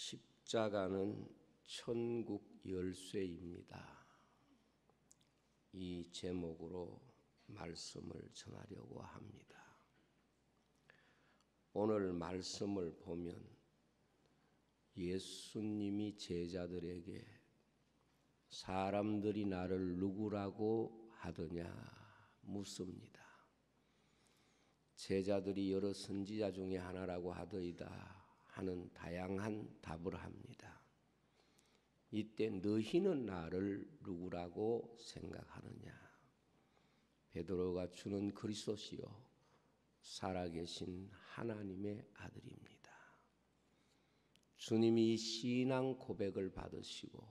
십자가는 천국 열쇠입니다. 이 제목으로 말씀을 전하려고 합니다. 오늘 말씀을 보면 예수님이 제자들에게 사람들이 나를 누구라고 하더냐 묻습니다. 제자들이 여러 선지자 중에 하나라고 하더이다 하는 다양한 답을 합니다. 이때 너희는 나를 누구라고 생각하느냐? 베드로가 주는 그리스도시요 살아계신 하나님의 아들입니다. 주님이 신앙 고백을 받으시고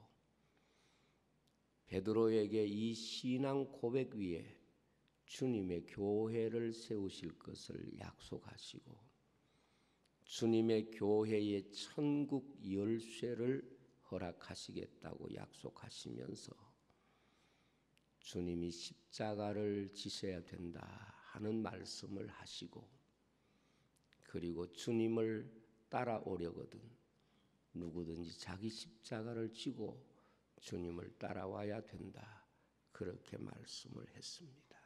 베드로에게 이 신앙 고백 위에 주님의 교회를 세우실 것을 약속하시고 주님의 교회의 천국 열쇠를 허락하시겠다고 약속하시면서 주님이 십자가를 지셔야 된다 하는 말씀을 하시고 그리고 주님을 따라오려거든 누구든지 자기 십자가를 지고 주님을 따라와야 된다 그렇게 말씀을 했습니다.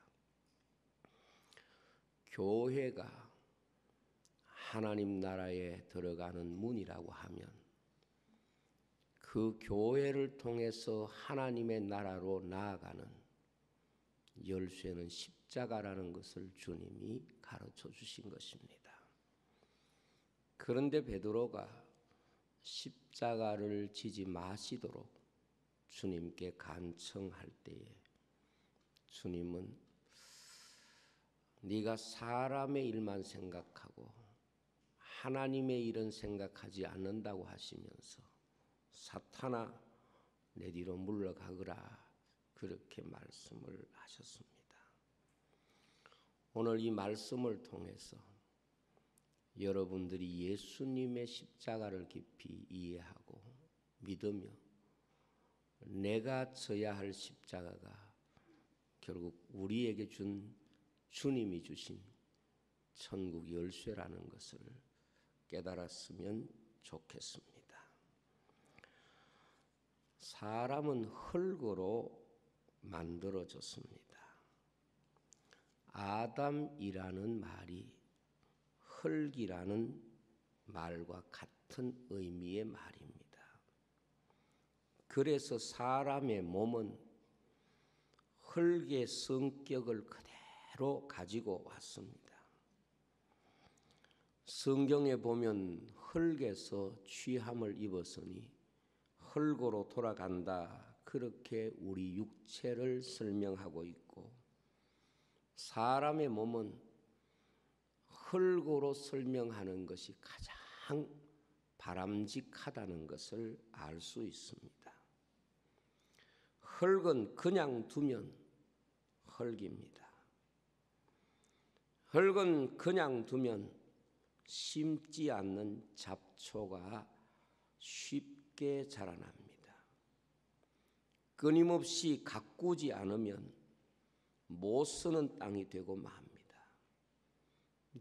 교회가 하나님 나라에 들어가는 문이라고 하면 그 교회를 통해서 하나님의 나라로 나아가는 열쇠는 십자가라는 것을 주님이 가르쳐 주신 것입니다. 그런데 베드로가 십자가를 지지 마시도록 주님께 간청할 때에 주님은 네가 사람의 일만 생각하고 하나님의 일은 생각하지 않는다고 하시면서 사탄아 내 뒤로 물러가거라 그렇게 말씀을 하셨습니다. 오늘 이 말씀을 통해서 여러분들이 예수님의 십자가를 깊이 이해하고 믿으며 내가 져야 할 십자가가 결국 우리에게 주님이 주신 천국 열쇠라는 것을 깨달았으면 좋겠습니다. 사람은 흙으로 만들어졌습니다. 아담이라는 말이 흙이라는 말과 같은 의미의 말입니다. 그래서 사람의 몸은 흙의 성격을 그대로 가지고 왔습니다. 성경에 보면 흙에서 취함을 입었으니 흙으로 돌아간다 그렇게 우리 육체를 설명하고 있고 사람의 몸은 흙으로 설명하는 것이 가장 바람직하다는 것을 알 수 있습니다. 흙은 그냥 두면 흙입니다. 흙은 그냥 두면 심지 않는 잡초가 쉽게 자라납니다. 끊임없이 가꾸지 않으면 못 쓰는 땅이 되고 맙니다.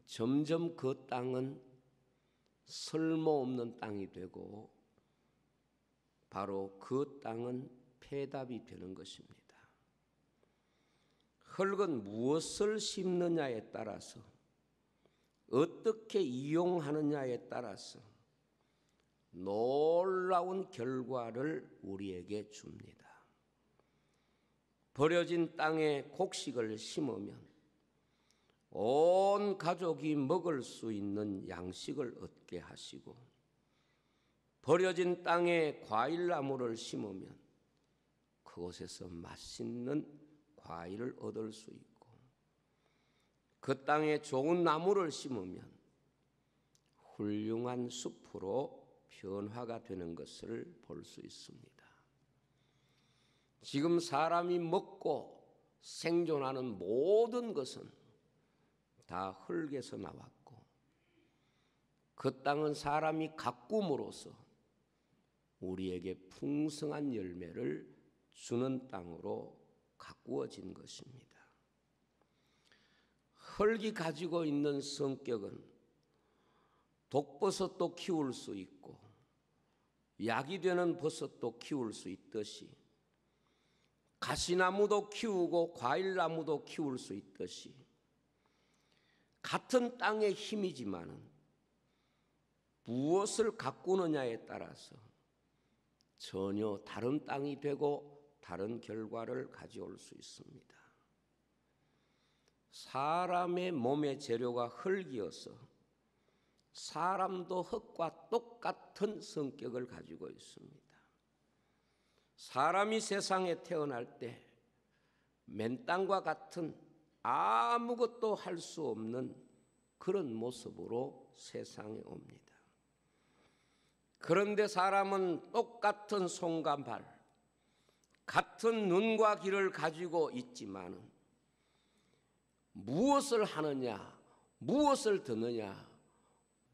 점점 그 땅은 쓸모없는 땅이 되고 바로 그 땅은 폐답이 되는 것입니다. 흙은 무엇을 심느냐에 따라서 어떻게 이용하느냐에 따라서 놀라운 결과를 우리에게 줍니다. 버려진 땅에 곡식을 심으면 온 가족이 먹을 수 있는 양식을 얻게 하시고 버려진 땅에 과일나무를 심으면 그곳에서 맛있는 과일을 얻을 수 있고 그 땅에 좋은 나무를 심으면 훌륭한 숲으로 변화가 되는 것을 볼 수 있습니다. 지금 사람이 먹고 생존하는 모든 것은 다 흙에서 나왔고 그 땅은 사람이 가꿈으로써 우리에게 풍성한 열매를 주는 땅으로 가꾸어진 것입니다. 흙이 가지고 있는 성격은 독버섯도 키울 수 있고 약이 되는 버섯도 키울 수 있듯이 가시나무도 키우고 과일나무도 키울 수 있듯이 같은 땅의 힘이지만은 무엇을 가꾸느냐에 따라서 전혀 다른 땅이 되고 다른 결과를 가져올 수 있습니다. 사람의 몸의 재료가 흙이어서 사람도 흙과 똑같은 성격을 가지고 있습니다. 사람이 세상에 태어날 때 맨 땅과 같은 아무것도 할 수 없는 그런 모습으로 세상에 옵니다. 그런데 사람은 똑같은 손과 발, 같은 눈과 귀를 가지고 있지만 무엇을 하느냐, 무엇을 듣느냐,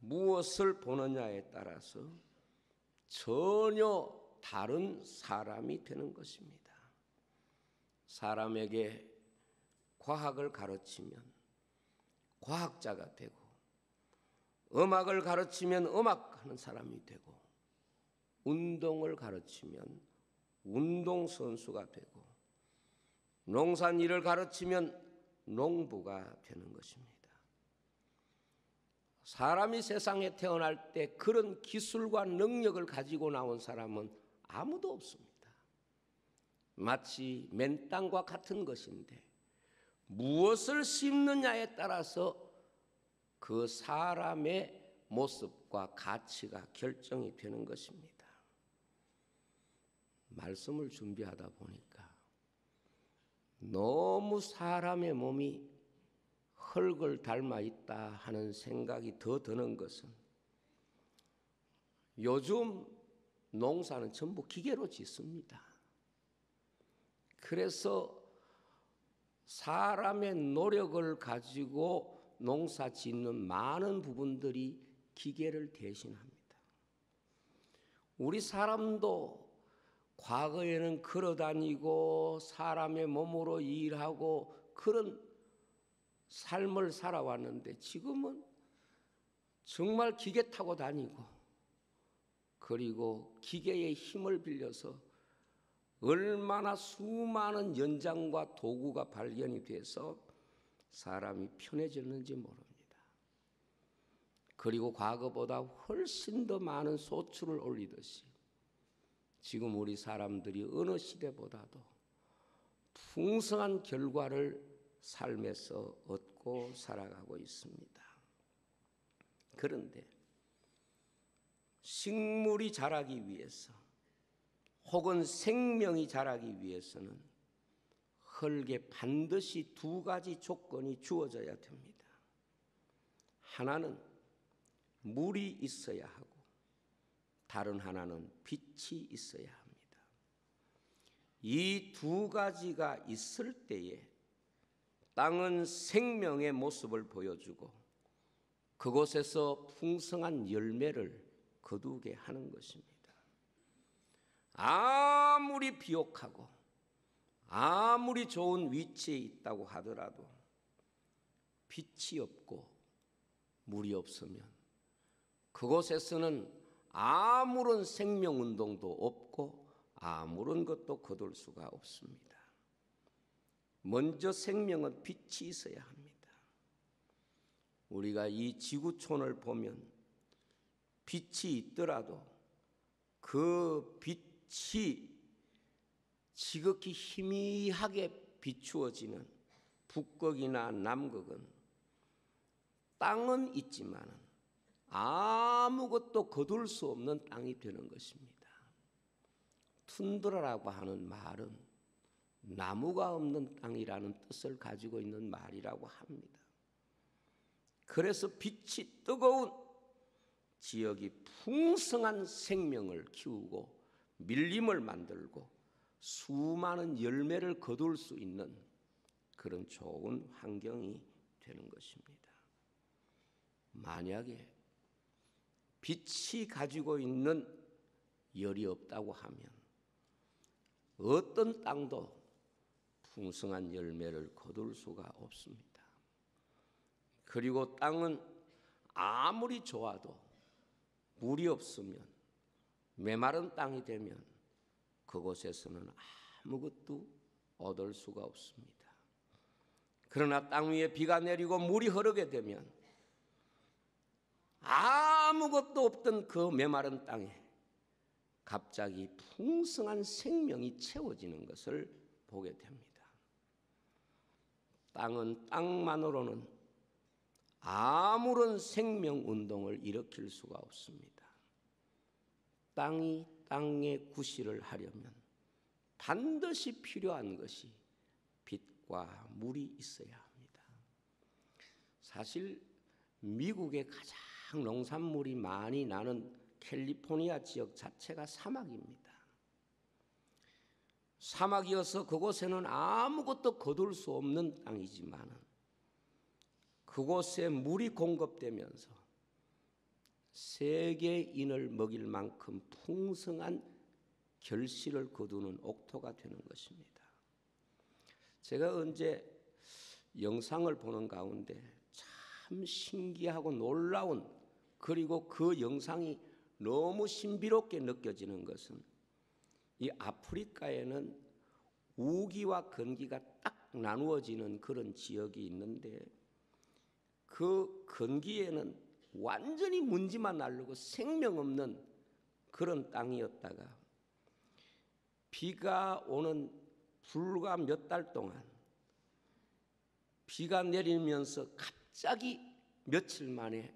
무엇을 보느냐에 따라서 전혀 다른 사람이 되는 것입니다. 사람에게 과학을 가르치면 과학자가 되고, 음악을 가르치면 음악하는 사람이 되고, 운동을 가르치면 운동선수가 되고, 농산일을 가르치면 농부가 되는 것입니다. 사람이 세상에 태어날 때 그런 기술과 능력을 가지고 나온 사람은 아무도 없습니다. 마치 맨 땅과 같은 것인데 무엇을 심느냐에 따라서 그 사람의 모습과 가치가 결정이 되는 것입니다. 말씀을 준비하다 보니까 너무 사람의 몸이 흙을 닮아 있다 하는 생각이 더 드는 것은 요즘 농사는 전부 기계로 짓습니다. 그래서 사람의 노력을 가지고 농사 짓는 많은 부분들이 기계를 대신합니다. 우리 사람도 과거에는 걸어다니고 사람의 몸으로 일하고 그런 삶을 살아왔는데 지금은 정말 기계 타고 다니고 그리고 기계의 힘을 빌려서 얼마나 수많은 연장과 도구가 발견이 돼서 사람이 편해졌는지 모릅니다. 그리고 과거보다 훨씬 더 많은 소출을 올리듯이 지금 우리 사람들이 어느 시대보다도 풍성한 결과를 삶에서 얻고 살아가고 있습니다. 그런데 식물이 자라기 위해서 혹은 생명이 자라기 위해서는 흙에 반드시 두 가지 조건이 주어져야 됩니다. 하나는 물이 있어야 하고 다른 하나는 빛이 있어야 합니다. 이 두 가지가 있을 때에 땅은 생명의 모습을 보여주고 그곳에서 풍성한 열매를 거두게 하는 것입니다. 아무리 비옥하고 아무리 좋은 위치에 있다고 하더라도 빛이 없고 물이 없으면 그곳에서는 아무런 생명운동도 없고 아무런 것도 거둘 수가 없습니다. 먼저 생명은 빛이 있어야 합니다. 우리가 이 지구촌을 보면 빛이 있더라도 그 빛이 지극히 희미하게 비추어지는 북극이나 남극은 땅은 있지만 아무것도 거둘 수 없는 땅이 되는 것입니다. 툰드라라고 하는 말은 나무가 없는 땅이라는 뜻을 가지고 있는 말이라고 합니다. 그래서 빛이 뜨거운 지역이 풍성한 생명을 키우고 밀림을 만들고 수많은 열매를 거둘 수 있는 그런 좋은 환경이 되는 것입니다. 만약에 빛이 가지고 있는 열이 없다고 하면 어떤 땅도 풍성한 열매를 거둘 수가 없습니다. 그리고 땅은 아무리 좋아도 물이 없으면 메마른 땅이 되면 그곳에서는 아무것도 얻을 수가 없습니다. 그러나 땅 위에 비가 내리고 물이 흐르게 되면 아무것도 없던 그 메마른 땅에 갑자기 풍성한 생명이 채워지는 것을 보게 됩니다. 땅은 땅만으로는 아무런 생명 운동을 일으킬 수가 없습니다. 땅이 땅의 구실을 하려면 반드시 필요한 것이 빛과 물이 있어야 합니다. 사실 미국의 가장 농산물이 많이 나는 캘리포니아 지역 자체가 사막입니다. 사막이어서 그곳에는 아무것도 거둘 수 없는 땅이지만 그곳에 물이 공급되면서 세계인을 먹일 만큼 풍성한 결실을 거두는 옥토가 되는 것입니다. 제가 언제 영상을 보는 가운데 참 신기하고 놀라운, 그리고 그 영상이 너무 신비롭게 느껴지는 것은 이 아프리카에는 우기와 건기가 딱 나누어지는 그런 지역이 있는데 그 건기에는 완전히 먼지만 나르고 생명 없는 그런 땅이었다가 비가 오는 불과 몇 달 동안 비가 내리면서 갑자기 며칠 만에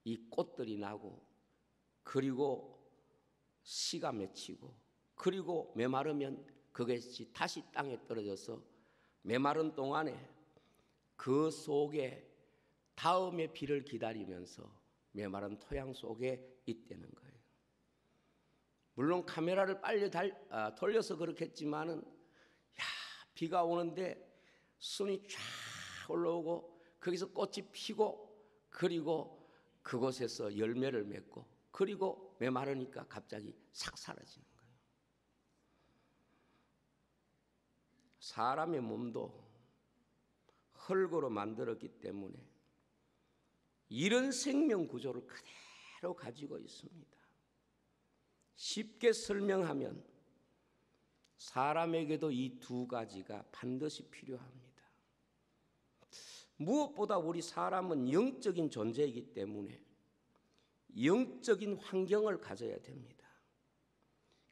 이 꽃들이 나고 그리고 씨가 맺히고 그리고 메마르면 그것이 다시 땅에 떨어져서 메마른 동안에 그 속에 다음의 비를 기다리면서 메마른 토양 속에 있다는 거예요. 물론 카메라를 빨리 돌려서 그렇겠지만은 비가 오는데 순이 쫙 올라오고 거기서 꽃이 피고 그리고 그곳에서 열매를 맺고 그리고 메마르니까 갑자기 싹 사라지는 거예요. 사람의 몸도 흙으로 만들었기 때문에 이런 생명 구조를 그대로 가지고 있습니다. 쉽게 설명하면 사람에게도 이 두 가지가 반드시 필요합니다. 무엇보다 우리 사람은 영적인 존재이기 때문에 영적인 환경을 가져야 됩니다.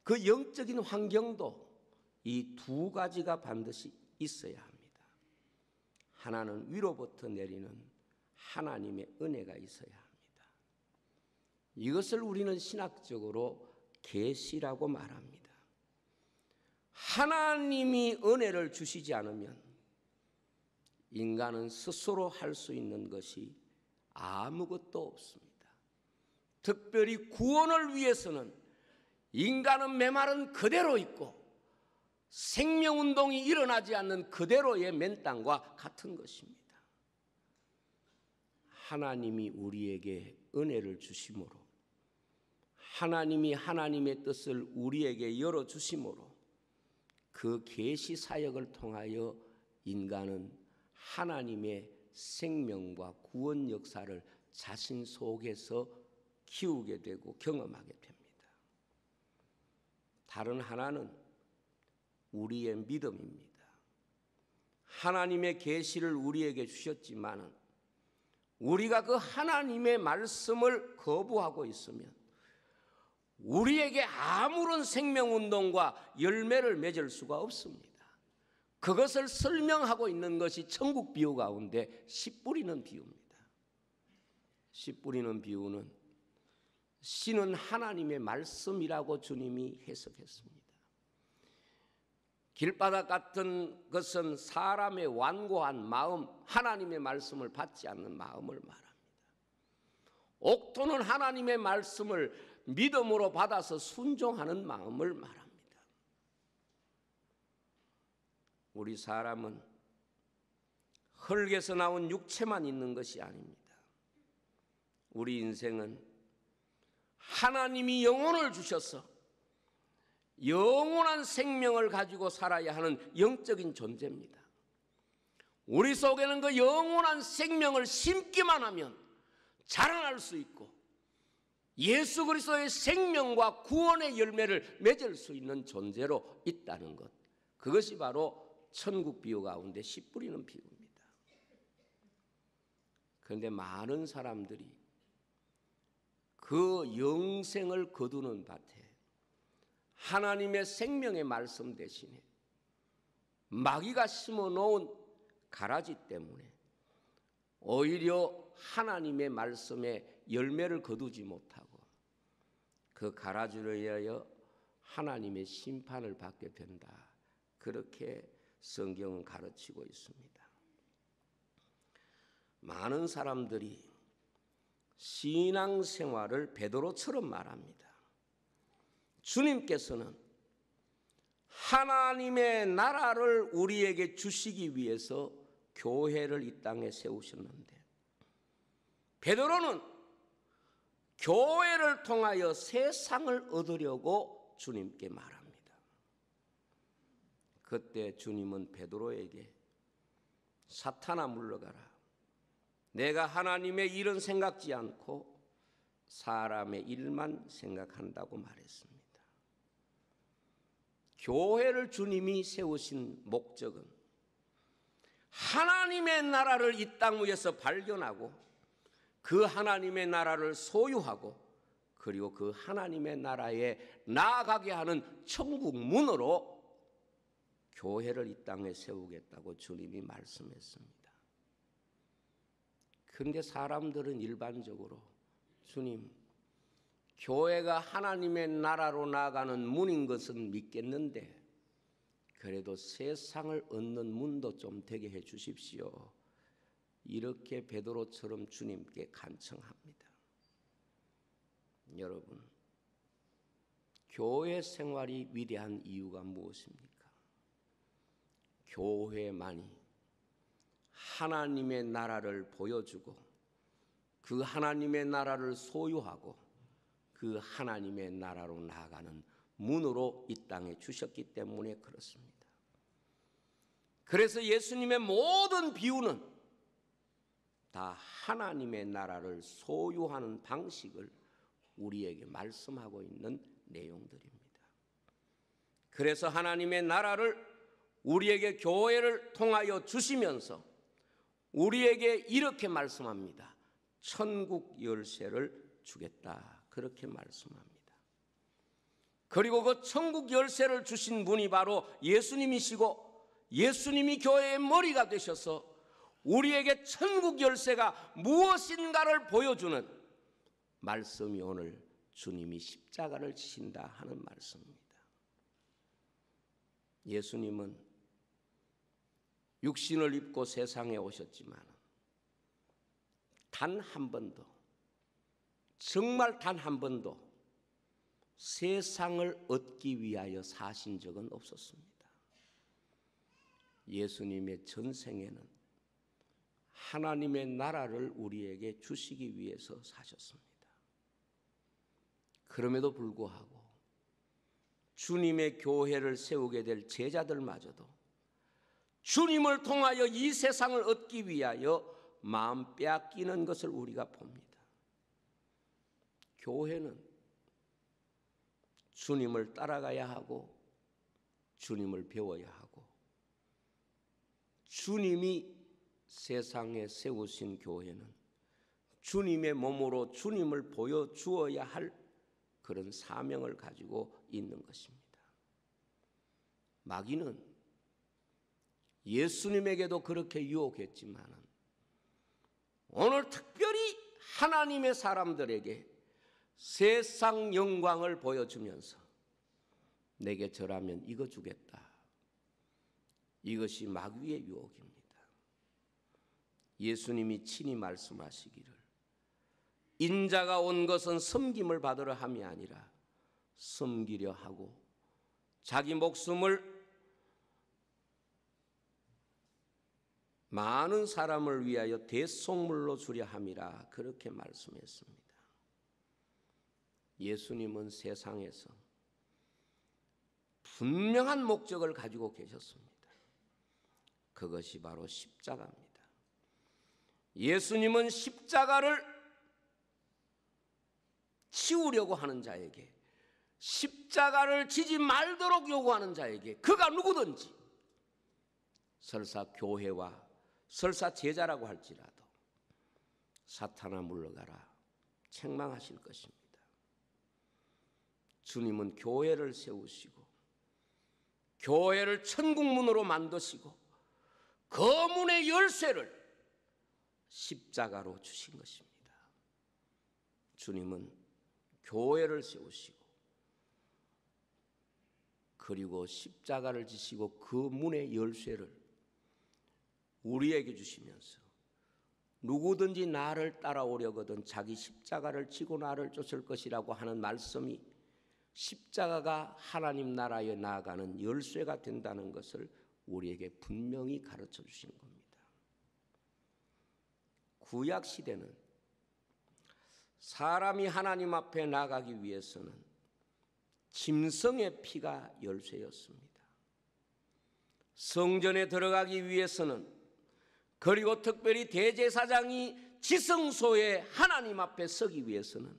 그 영적인 환경도 이 두 가지가 반드시 있어야 합니다. 하나는 위로부터 내리는 하나님의 은혜가 있어야 합니다. 이것을 우리는 신학적으로 계시라고 말합니다. 하나님이 은혜를 주시지 않으면 인간은 스스로 할 수 있는 것이 아무것도 없습니다. 특별히 구원을 위해서는 인간은 메마른 그대로 있고 생명운동이 일어나지 않는 그대로의 맨 땅과 같은 것입니다. 하나님이 우리에게 은혜를 주심으로 하나님이 하나님의 뜻을 우리에게 열어주심으로 그 계시 사역을 통하여 인간은 하나님의 생명과 구원 역사를 자신 속에서 키우게 되고 경험하게 됩니다. 다른 하나는 우리의 믿음입니다. 하나님의 계시를 우리에게 주셨지만 우리가 그 하나님의 말씀을 거부하고 있으면 우리에게 아무런 생명운동과 열매를 맺을 수가 없습니다. 그것을 설명하고 있는 것이 천국 비유 가운데 씨 뿌리는 비유입니다. 씨 뿌리는 비유는 씨는 하나님의 말씀이라고 주님이 해석했습니다. 길바닥 같은 것은 사람의 완고한 마음, 하나님의 말씀을 받지 않는 마음을 말합니다. 옥토는 하나님의 말씀을 믿음으로 받아서 순종하는 마음을 말합니다. 우리 사람은 흙에서 나온 육체만 있는 것이 아닙니다. 우리 인생은 하나님이 영혼을 주셔서 영원한 생명을 가지고 살아야 하는 영적인 존재입니다. 우리 속에는 그 영원한 생명을 심기만 하면 자라날 수 있고 예수 그리스도의 생명과 구원의 열매를 맺을 수 있는 존재로 있다는 것, 그것이 바로 천국 비유 가운데 씨 뿌리는 비유입니다. 그런데 많은 사람들이 그 영생을 거두는 밭에 하나님의 생명의 말씀 대신에 마귀가 심어놓은 가라지 때문에 오히려 하나님의 말씀에 열매를 거두지 못하고 그 가라지로 인하여 하나님의 심판을 받게 된다. 그렇게 성경은 가르치고 있습니다. 많은 사람들이 신앙생활을 베드로처럼 말합니다. 주님께서는 하나님의 나라를 우리에게 주시기 위해서 교회를 이 땅에 세우셨는데, 베드로는 교회를 통하여 세상을 얻으려고 주님께 말합니다. 그때 주님은 베드로에게 사탄아 물러가라. 내가 하나님의 일은 생각지 않고 사람의 일만 생각한다고 말했습니다. 교회를 주님이 세우신 목적은 하나님의 나라를 이 땅 위에서 발견하고 그 하나님의 나라를 소유하고 그리고 그 하나님의 나라에 나아가게 하는 천국 문으로 교회를 이 땅에 세우겠다고 주님이 말씀했습니다. 그런데 사람들은 일반적으로 주님, 교회가 하나님의 나라로 나아가는 문인 것은 믿겠는데 그래도 세상을 얻는 문도 좀 되게 해 주십시오. 이렇게 베드로처럼 주님께 간청합니다. 여러분, 교회 생활이 위대한 이유가 무엇입니까? 교회만이 하나님의 나라를 보여주고 그 하나님의 나라를 소유하고 그 하나님의 나라로 나아가는 문으로 이 땅에 주셨기 때문에 그렇습니다. 그래서 예수님의 모든 비유는 다 하나님의 나라를 소유하는 방식을 우리에게 말씀하고 있는 내용들입니다. 그래서 하나님의 나라를 우리에게 교회를 통하여 주시면서 우리에게 이렇게 말씀합니다. 천국 열쇠를 주겠다. 그렇게 말씀합니다. 그리고 그 천국 열쇠를 주신 분이 바로 예수님이시고 예수님이 교회의 머리가 되셔서 우리에게 천국 열쇠가 무엇인가를 보여주는 말씀이 오늘 주님이 십자가를 지신다 하는 말씀입니다. 예수님은 육신을 입고 세상에 오셨지만 단 한 번도, 정말 단 한 번도 세상을 얻기 위하여 사신 적은 없었습니다. 예수님의 전생에는 하나님의 나라를 우리에게 주시기 위해서 사셨습니다. 그럼에도 불구하고 주님의 교회를 세우게 될 제자들마저도 주님을 통하여 이 세상을 얻기 위하여 마음 빼앗기는 것을 우리가 봅니다. 교회는 주님을 따라가야 하고 주님을 배워야 하고 주님이 세상에 세우신 교회는 주님의 몸으로 주님을 보여주어야 할 그런 사명을 가지고 있는 것입니다. 마귀는 예수님에게도 그렇게 유혹했지만 오늘 특별히 하나님의 사람들에게 세상 영광을 보여주면서 내게 절하면 이거 주겠다. 이것이 마귀의 유혹입니다. 예수님이 친히 말씀하시기를 인자가 온 것은 섬김을 받으려 함이 아니라 섬기려 하고 자기 목숨을 많은 사람을 위하여 대속물로 주려 함이라 그렇게 말씀했습니다. 예수님은 세상에서 분명한 목적을 가지고 계셨습니다. 그것이 바로 십자가입니다. 예수님은 십자가를 치우려고 하는 자에게, 십자가를 지지 말도록 요구하는 자에게, 그가 누구든지 설사 교회와 설사 제자라고 할지라도 사탄아 물러가라 책망하실 것입니다. 주님은 교회를 세우시고 교회를 천국문으로 만드시고 그 문의 열쇠를 십자가로 주신 것입니다. 주님은 교회를 세우시고 그리고 십자가를 지시고 그 문의 열쇠를 우리에게 주시면서 누구든지 나를 따라오려거든 자기 십자가를 지고 나를 쫓을 것이라고 하는 말씀이 십자가가 하나님 나라에 나아가는 열쇠가 된다는 것을 우리에게 분명히 가르쳐 주신 겁니다. 구약 시대는 사람이 하나님 앞에 나가기 위해서는 짐승의 피가 열쇠였습니다. 성전에 들어가기 위해서는, 그리고 특별히 대제사장이 지성소에 하나님 앞에 서기 위해서는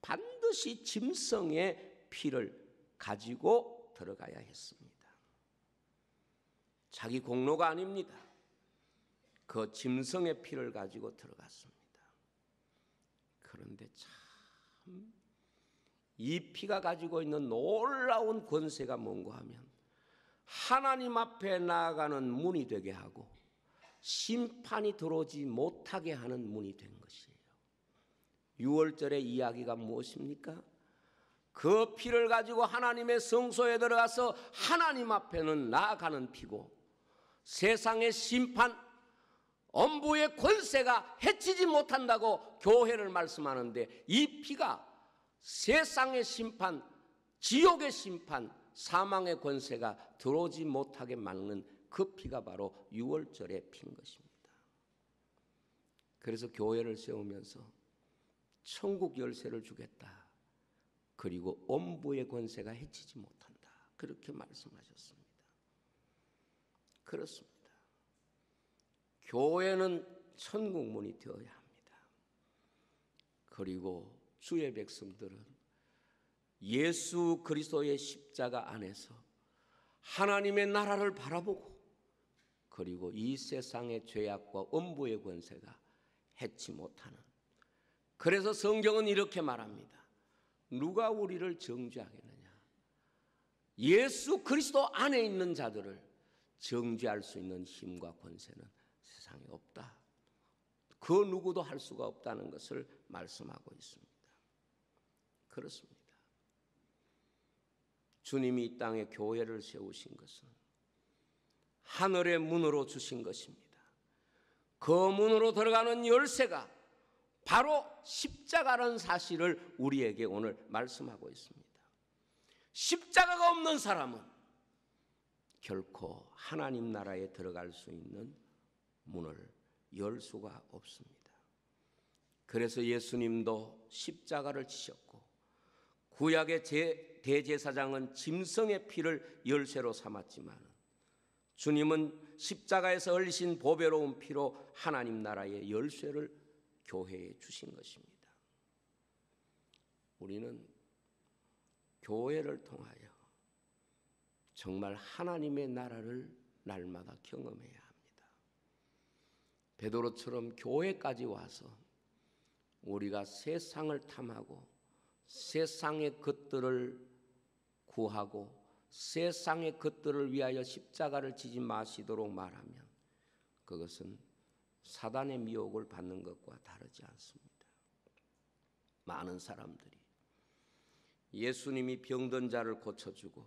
반드시 짐승의 피를 가지고 들어가야 했습니다. 자기 공로가 아닙니다. 그 짐승의 피를 가지고 들어갔습니다. 그런데 참 이 피가 가지고 있는 놀라운 권세가 뭔가 하면 하나님 앞에 나아가는 문이 되게 하고 심판이 들어오지 못하게 하는 문이 된 것이에요. 유월절의 이야기가 무엇입니까? 그 피를 가지고 하나님의 성소에 들어가서 하나님 앞에는 나아가는 피고 세상의 심판, 엄부의 권세가 해치지 못한다고 교회를 말씀하는데, 이 피가 세상의 심판, 지옥의 심판, 사망의 권세가 들어오지 못하게 막는 그 피가 바로 유월절의 피인 것입니다. 그래서 교회를 세우면서 천국 열쇠를 주겠다, 그리고 엄부의 권세가 해치지 못한다, 그렇게 말씀하셨습니다. 그렇습니다. 교회는 천국문이 되어야 합니다. 그리고 주의 백성들은 예수 그리스도의 십자가 안에서 하나님의 나라를 바라보고, 그리고 이 세상의 죄악과 엄부의 권세가 해치 못하는, 그래서 성경은 이렇게 말합니다. 누가 우리를 정죄하겠느냐? 예수 그리스도 안에 있는 자들을 정죄할 수 있는 힘과 권세는 세상에 없다. 그 누구도 할 수가 없다는 것을 말씀하고 있습니다. 그렇습니다. 주님이 이 땅에 교회를 세우신 것은 하늘의 문으로 주신 것입니다. 그 문으로 들어가는 열쇠가 바로 십자가라는 사실을 우리에게 오늘 말씀하고 있습니다. 십자가가 없는 사람은 결코 하나님 나라에 들어갈 수 있는 문을 열 수가 없습니다. 그래서 예수님도 십자가를 지셨고, 구약의 대제사장은 짐승의 피를 열쇠로 삼았지만 주님은 십자가에서 흘리신 보배로운 피로 하나님 나라의 열쇠를 교회에 주신 것입니다. 우리는 교회를 통하여 정말 하나님의 나라를 날마다 경험해야 합니다. 베드로처럼 교회까지 와서 우리가 세상을 탐하고 세상의 것들을 구하고 세상의 것들을 위하여 십자가를 지지 마시도록 말하면 그것은 사단의 미혹을 받는 것과 다르지 않습니다. 많은 사람들이 예수님이 병든 자를 고쳐주고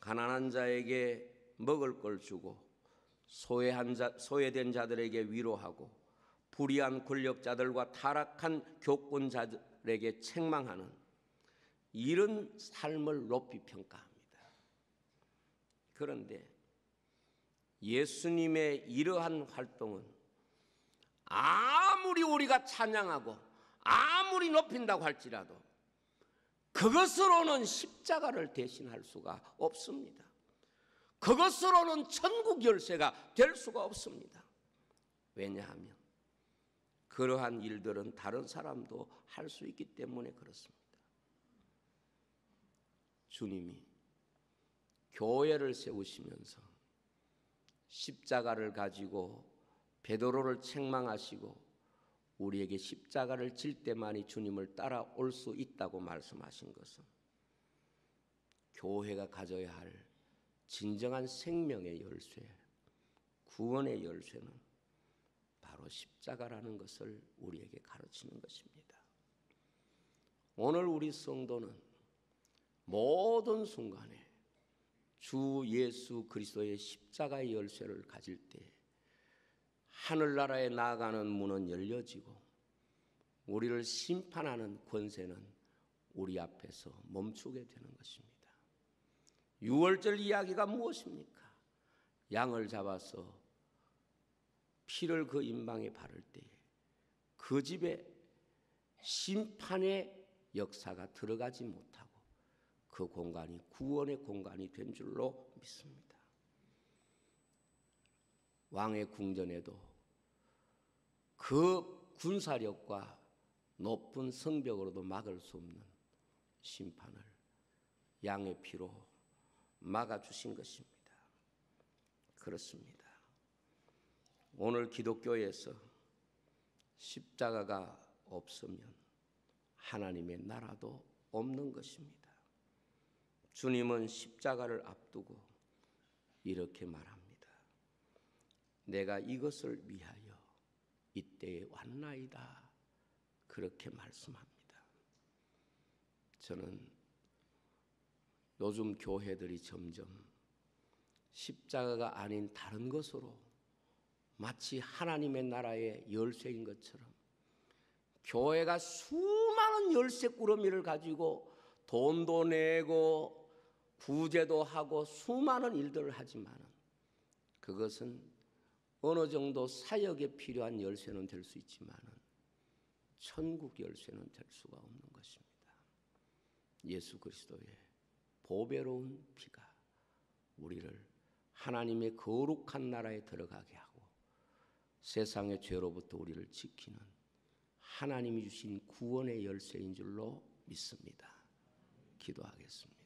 가난한 자에게 먹을 걸 주고 소외된 자들에게 위로하고 불의한 권력자들과 타락한 교권자들에게 책망하는 이런 삶을 높이 평가합니다. 그런데 예수님의 이러한 활동은 아무리 우리가 찬양하고 아무리 높인다고 할지라도 그것으로는 십자가를 대신할 수가 없습니다. 그것으로는 천국 열쇠가 될 수가 없습니다. 왜냐하면 그러한 일들은 다른 사람도 할 수 있기 때문에 그렇습니다. 주님이 교회를 세우시면서 십자가를 가지고 베드로를 책망하시고 우리에게 십자가를 질 때만이 주님을 따라올 수 있다고 말씀하신 것은 교회가 가져야 할 진정한 생명의 열쇠, 구원의 열쇠는 바로 십자가라는 것을 우리에게 가르치는 것입니다. 오늘 우리 성도는 모든 순간에 주 예수 그리스도의 십자가의 열쇠를 가질 때 하늘나라에 나아가는 문은 열려지고 우리를 심판하는 권세는 우리 앞에서 멈추게 되는 것입니다. 유월절 이야기가 무엇입니까? 양을 잡아서 피를 그 임방에 바를 때에 그 집에 심판의 역사가 들어가지 못하고 그 공간이 구원의 공간이 된 줄로 믿습니다. 왕의 궁전에도 그 군사력과 높은 성벽으로도 막을 수 없는 심판을 양의 피로 막아주신 것입니다. 그렇습니다. 오늘 기독교에서 십자가가 없으면 하나님의 나라도 없는 것입니다. 주님은 십자가를 앞두고 이렇게 말합니다. 내가 이것을 위하여 이때에 왔나이다. 그렇게 말씀합니다. 저는 요즘 교회들이 점점 십자가가 아닌 다른 것으로 마치 하나님의 나라의 열쇠인 것처럼 교회가 수많은 열쇠 꾸러미를 가지고 돈도 내고 구제도 하고 수많은 일들을 하지만 그것은 어느 정도 사역에 필요한 열쇠는 될 수 있지만 천국 열쇠는 될 수가 없는 것입니다. 예수 그리스도의 보배로운 피가 우리를 하나님의 거룩한 나라에 들어가게 하고 세상의 죄로부터 우리를 지키는 하나님이 주신 구원의 열쇠인 줄로 믿습니다. 기도하겠습니다.